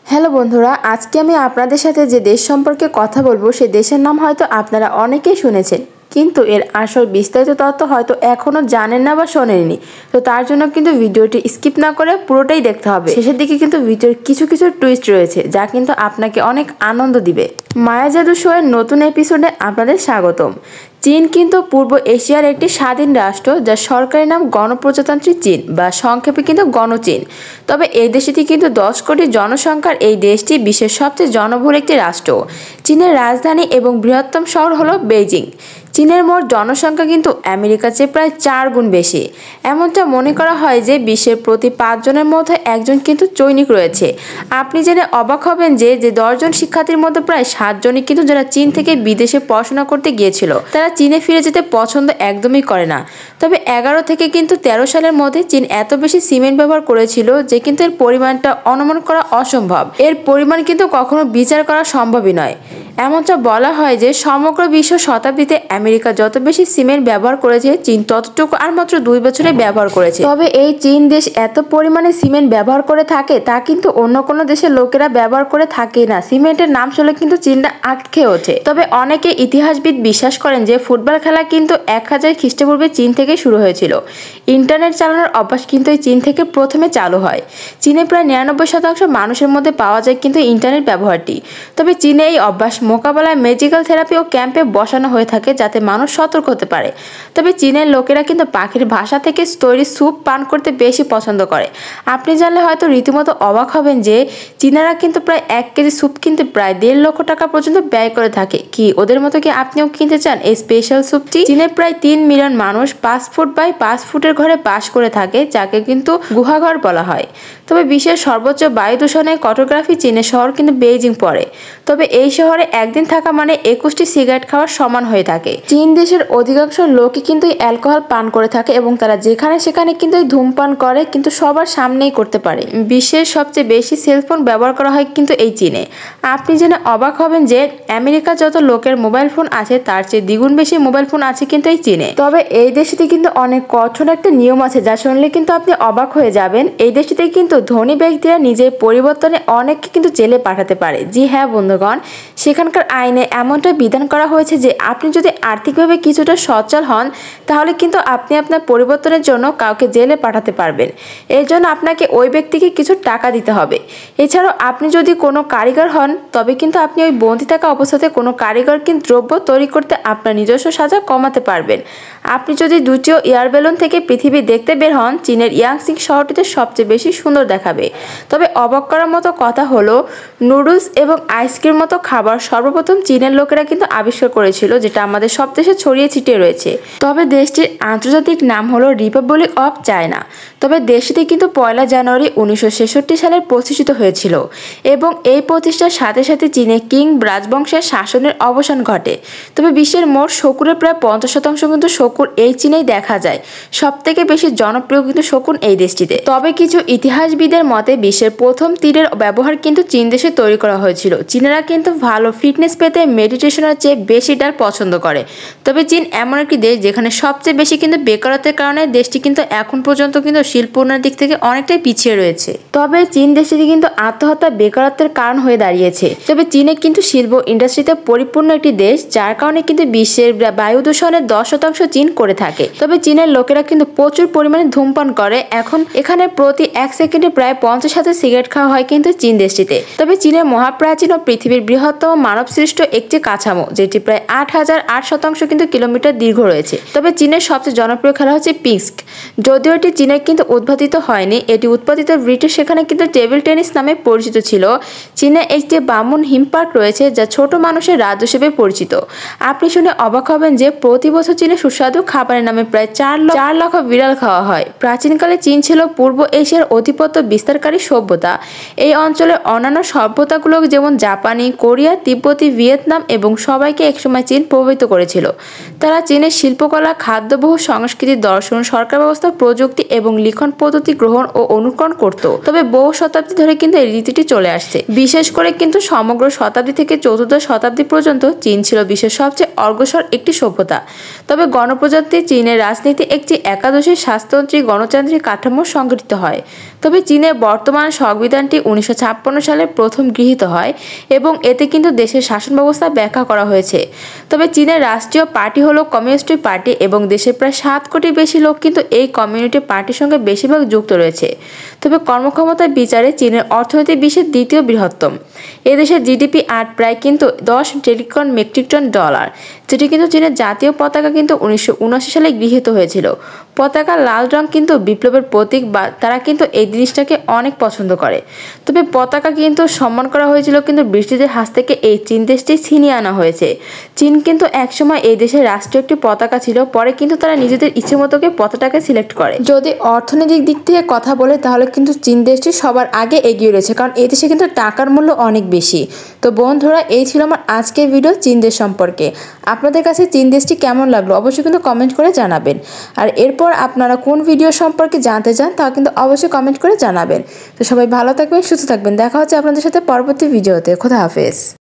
Hello বন্ধুরা, আজকে আমি আপনাদের সাথে যে দেশ সম্পর্কে কথা বলবো সেই দেশের নাম হয়তো আপনারা অনেকেই শুনেছেন, কিন্তু এর আসল বিস্তারিত তথ্য হয়তো এখনও জানেন না বা শোনেননি। তো তার জন্য কিন্তু ভিডিওটি স্কিপ না করে পুরোটাই দেখতে হবে। শেষের দিকে কিন্তু ভিডিওর কিছু টুইস্ট রয়েছে যা কিন্তু আপনাকে অনেক আনন্দ দিবে। মায়া জাদু শো এর নতুন এপিসোডে আপনাদের স্বাগতম। চীন কিন্তু পূর্ব এশিয়ার একটি স্বাধীন রাষ্ট্র, যার সরকারি নাম গণপ্রজাতন্ত্রী চীন বা সংক্ষেপে কিন্তু গণচীন। তবে এই দেশটি কিন্তু 10 কোটি জনসংখ্যার এই দেশটি বিশ্বের সবচেয়ে জনবহুল একটি রাষ্ট্র। চীনের রাজধানী এবং বৃহত্তম শহর হলো বেইজিং। চীনের মোট জনসংখ্যা কিন্তু আমেরিকার চেয়ে প্রায় 4 গুণ বেশি। এমনটা মনে করা হয় যে বিশ্বের প্রতি 5 জনের মধ্যে একজন কিন্তু চৈনিক রয়েছে। আপনি জেনে অবাক হবেন যে 10 জন শিক্ষার্থীর মধ্যে প্রায় 7 জনই কিন্তু যারা চীন থেকে বিদেশে পড়াশোনা করতে গিয়েছিল তারা চীনে ফিরে যেতে পছন্দ একদমই করে না। তবে 11 থেকে কিন্তু 13 সালের মধ্যে চীন এত বেশি সিমেন্ট ব্যবহার করেছিল যে কিন্তু এর পরিমাণটা অনুমান করা অসম্ভব। এর পরিমাণ কিন্তু কখনো বিচার করা সম্ভবই নয়। এমনটা বলা হয় যে সমগ্র বিশ্ব শতাব্দীতে আমেরিকা যত বেশি সিমেন্ট ব্যবহার করেছে, চীন ততটুকু আর মাত্র 2 বছরে ব্যবহার করেছে। তবে এই চীন দেশ এত পরিমাণে সিমেন্ট ব্যবহার করে থাকে তা কিন্তু অন্য কোনো দেশের লোকেরা ব্যবহার করে থাকে না। সিমেন্টের নাম শুনলে কিন্তু চীনটা আটকে ওঠে। তবে অনেকে ইতিহাসবিদ বিশ্বাস করেন যে ফুটবল খেলা কিন্তু 1000 খ্রিস্টপূর্বে চীন থেকে শুরু হয়েছিল। ইন্টারনেট চালানোর অভ্যাস কিন্তু এই চীন থেকে প্রথমে চালু হয়। চীনে প্রায় 99% মানুষের মধ্যে পাওয়া যায় কিন্তু ইন্টারনেট ব্যবহারটি। তবে চীনে এই অভ্যাস মোকাবেলায় মেডিকেল থেরাপি ও ক্যাম্পে বসানো হয়ে থাকে যাতে মানুষ সতর্ক হতে পারে। তবে চীনের লোকেরা কিন্তু পাখির ভাষা থেকে তৈরি স্যুপ পান করতে বেশি পছন্দ করে। আপনি জানলে হয়তো রীতিমতো অবাক হবেন যে চীনারা কিন্তু প্রায় 1 কেজি স্যুপ কিনতে প্রায় 1.5 লক্ষ টাকা পর্যন্ত ব্যয় করে থাকে। কি ওদের মতো কি আপনিও কিনতে চান এই স্পেশাল স্যুপটি? চীনে প্রায় 3 মিলিয়ন মানুষ 5 ফুট বাই 5 ফুটের ঘরে বাস করে থাকে, যাকে কিন্তু গুহাঘর বলা হয়। তবে বিশ্বের সর্বোচ্চ বায়ু দূষণের ফটোগ্রাফি চীনের শহর কিন্তু বেইজিং পড়ে। তবে এই শহরে একদিন থাকা মানে 21টি সিগারেট খাওয়ার সমান হয়ে থাকে। চীন দেশের অধিকাংশ লোকই কিন্তু অ্যালকোহল পান করে থাকে এবং তারা যেখানে সেখানে কিন্তু ধূমপান করে, কিন্তু সবার সামনেই করতে পারে। বিশ্বের সবচেয়ে বেশি সেলফোন ব্যবহার করা হয় কিন্তু এই চীনে। আপনি জেনে অবাক হবেন যে আমেরিকা যত লোকের মোবাইল ফোন আছে তার চেয়ে দ্বিগুণ বেশি মোবাইল ফোন আছে কিন্তু এই চীনে। তবে এই দেশটিতে কিন্তু অনেক কঠোর একটা নিয়ম আছে যা শুনলে কিন্তু আপনি অবাক হয়ে যাবেন। এই দেশটিতে কিন্তু ধনী ব্যক্তিরা নিজের পরিবর্তনে অনেককে কিন্তু জেলে পাঠাতে পারে। জি হ্যাঁ বন্ধুগণ, সেখানকার আইনে এমনটা বিধান করা হয়েছে যে আপনি যদি আর্থিকভাবে কিছুটা সচ্ছল হন তাহলে কিন্তু আপনি আপনার পরিবর্তনের জন্য কাউকে জেলে পাঠাতে পারবেন। এর জন্য আপনাকে ওই ব্যক্তিকে কিছু টাকা দিতে হবে। এছাড়াও আপনি যদি কোনো কারিগর হন তবে কিন্তু আপনি ওই বন্দী থাকা অবস্থাতে কোনো কারিগর কিন্তু দ্রব্য তৈরি করতে আপনার নিজস্ব সাজা কমাতে পারবেন। আপনি যদি দুটিও এয়ার বেলুন থেকে পৃথিবী দেখতে বের হন, চীনের ইয়াংসিং শহরটিতে সবচেয়ে বেশি সুন্দর দেখাবে। তবে অবাক করার মতো কথা হলো নুডলস এবং আইসক্রিম মতো খাবার সর্বপ্রথম চীনের লোকেরা কিন্তু আবিষ্কার করেছিল, যেটা আমাদের সব দেশে ছড়িয়ে ছিটিয়ে রয়েছে। তবে দেশটির আন্তর্জাতিক নাম হলো রিপাবলিক অফ চায়না। তবে দেশটি কিন্তু 1 জানুয়ারি 1966 সালে প্রতিষ্ঠিত হয়েছিল এবং এই প্রতিষ্ঠার সাথে সাথে চীনে কিং রাজবংশের শাসনের অবসান ঘটে। তবে বিশ্বের মোট শকুনের প্রায় 50% কিন্তু শকুন এই চীনেই দেখা যায়। সব থেকে বেশি জনপ্রিয় কিন্তু শকুন এই দেশটিতে। তবে কিছু ইতিহাসবিদের মতে বিশ্বের প্রথম তীরের ব্যবহার কিন্তু চীন দেশে তৈরি করা হয়েছিল। চীনেরা কিন্তু ভালো ফিটনেস পেতে মেডিটেশনের চেয়ে বেশি ডাল পছন্দ করে। তবে চীন এমন একটি দেশ যেখানে সবচেয়ে বেশি কিন্তু বেকারত্বের কারণে দেশটি কিন্তু এখন পর্যন্ত কিন্তু শিল্প উন্নয়নের দিক থেকে অনেকটাই পিছিয়ে রয়েছে। তবে চীন দেশটি কিন্তু আত্মহত্যা বেকারত্বের কারণ হয়ে দাঁড়িয়েছে। তবে চীনে কিন্তু শিল্প ইন্ডাস্ট্রিতে পরিপূর্ণ একটি দেশ, যার কারণে কিন্তু বিশ্বের বায়ু দূষণের 10% চীন করে থাকে। তবে চীনের লোকেরা কিন্তু প্রচুর পরিমাণে ধূমপান করে। এখানে প্রতি 1 সেকেন্ডে প্রায় 50,000 সিগারেট খাওয়া হয় কিন্তু চীন দেশটিতে। তবে চীনের মহাপ্রাচীন ও পৃথিবীর বৃহত্তম মানব সৃষ্ট একটি কাঠামো, যেটি প্রায় 8,008 কিন্তু কিলোমিটার দীর্ঘ রয়েছে। তবে চীনের সবচেয়ে জনপ্রিয় খেলা হচ্ছে পিঙ্ক। যদিও এটি চীনে কিন্তু উদ্ভাবিত হয়নি, এটি উৎপাদিত ব্রিটিশ সেখানে কিন্তু টেবিল টেনিস নামে পরিচিত ছিল। চীনে একটি বামুন হিম পার্ক রয়েছে যা ছোট মানুষের রাজ্য হিসেবে পরিচিত। আপনি শুনে অবাক হবেন যে প্রতি বছর চীনে সুস্বাদু খাবারের নামে প্রায় 4 লক্ষ বিড়াল খাওয়া হয়। প্রাচীনকালে চীন ছিল পূর্ব এশিয়ার আধিপত্য বিস্তারকারী সভ্যতা। এই অঞ্চলের অন্যান্য সভ্যতাগুলো যেমন জাপানি, কোরিয়া, তিব্বতী, ভিয়েতনাম এবং সবাইকে একসময় চীন প্রভাবিত করেছিল। তারা চীনের শিল্পকলা, খাদ্যবহ সংস্কৃতি, দর্শন, সরকার ব্যবস্থা, প্রযুক্তি এবং লিখন পদ্ধতি গ্রহণ ও অনুকরণ করত। তবে বহু শতাব্দী ধরে কিন্তু এই রীতিটি চলে আসছে। বিশেষ করে কিন্তু সমগ্র শতাব্দী থেকে 4র্থ শতাব্দী পর্যন্ত চীন ছিল বিশ্বের সবচেয়ে অগ্রসর একটি সভ্যতা। তবে গণপ্রজাতন্ত্রী চীনের রাজনীতি একটি একাদশী শাসনতান্ত্রিক গণতান্ত্রিক কাঠামো সংগঠিত হয়। তবে চীনের বর্তমান সংবিধানটি 1956 সালে প্রথম গৃহীত হয় এবং এতে কিন্তু দেশের শাসন ব্যবস্থা ব্যাখ্যা করা হয়েছে। তবে চীনের রাষ্ট্রীয় পার্টি হলো কমিউনিস্ট পার্টি এবং দেশের প্রায় 7 কোটির বেশি লোক কিন্তু এই কমিউনিটি পার্টির সঙ্গে বেশিরভাগ যুক্ত রয়েছে। তবে কর্মক্ষমতার বিচারে চীনের অর্থনীতি বিশ্বের দ্বিতীয় বৃহত্তম। এদেশের জিডিপি প্রায় কিন্তু 10 ট্রিলিয়ন মেট্রিক টন ডলার, যেটি কিন্তু চীনের জাতীয় পতাকা কিন্তু 1979 সালে গৃহীত হয়েছিল। পতাকার লাল রং কিন্তু বিপ্লবের প্রতীক, বা তারা কিন্তু এই জিনিসটাকে অনেক পছন্দ করে। তবে পতাকা কিন্তু সম্মান করা হয়েছিল কিন্তু ব্রিটিশদের হাত থেকে এই চীন দেশটি ছিনিয়ে আনা হয়েছে। চীন কিন্তু একসময় এই দেশের রাষ্ট্রীয় একটি পতাকা ছিল, পরে কিন্তু তারা নিজেদের ইচ্ছে মতোকে পতাকাকে সিলেক্ট করে। যদি অর্থনৈতিক দিক থেকে কথা বলে তাহলে কিন্তু চীন দেশটি সবার আগে এগিয়ে রয়েছে, কারণ এই দেশে কিন্তু টাকার মূল্য অনেক বেশি। তো বন্ধুরা, এই ছিল আমার আজকের ভিডিও চীন দেশ সম্পর্কে। আপনাদের কাছে চীন দেশটি কেমন লাগলো অবশ্যই কিন্তু কমেন্ট করে জানাবেন। আর এরপর আপনারা কোন ভিডিও সম্পর্কে জানতে চান তা কিন্তু অবশ্যই কমেন্ট করে জানাবেন। তো সবাই ভালো থাকবেন, সুস্থ থাকবেন। দেখা হচ্ছে আপনাদের সাথে পরবর্তী ভিডিওতে। খোদা হাফেজ।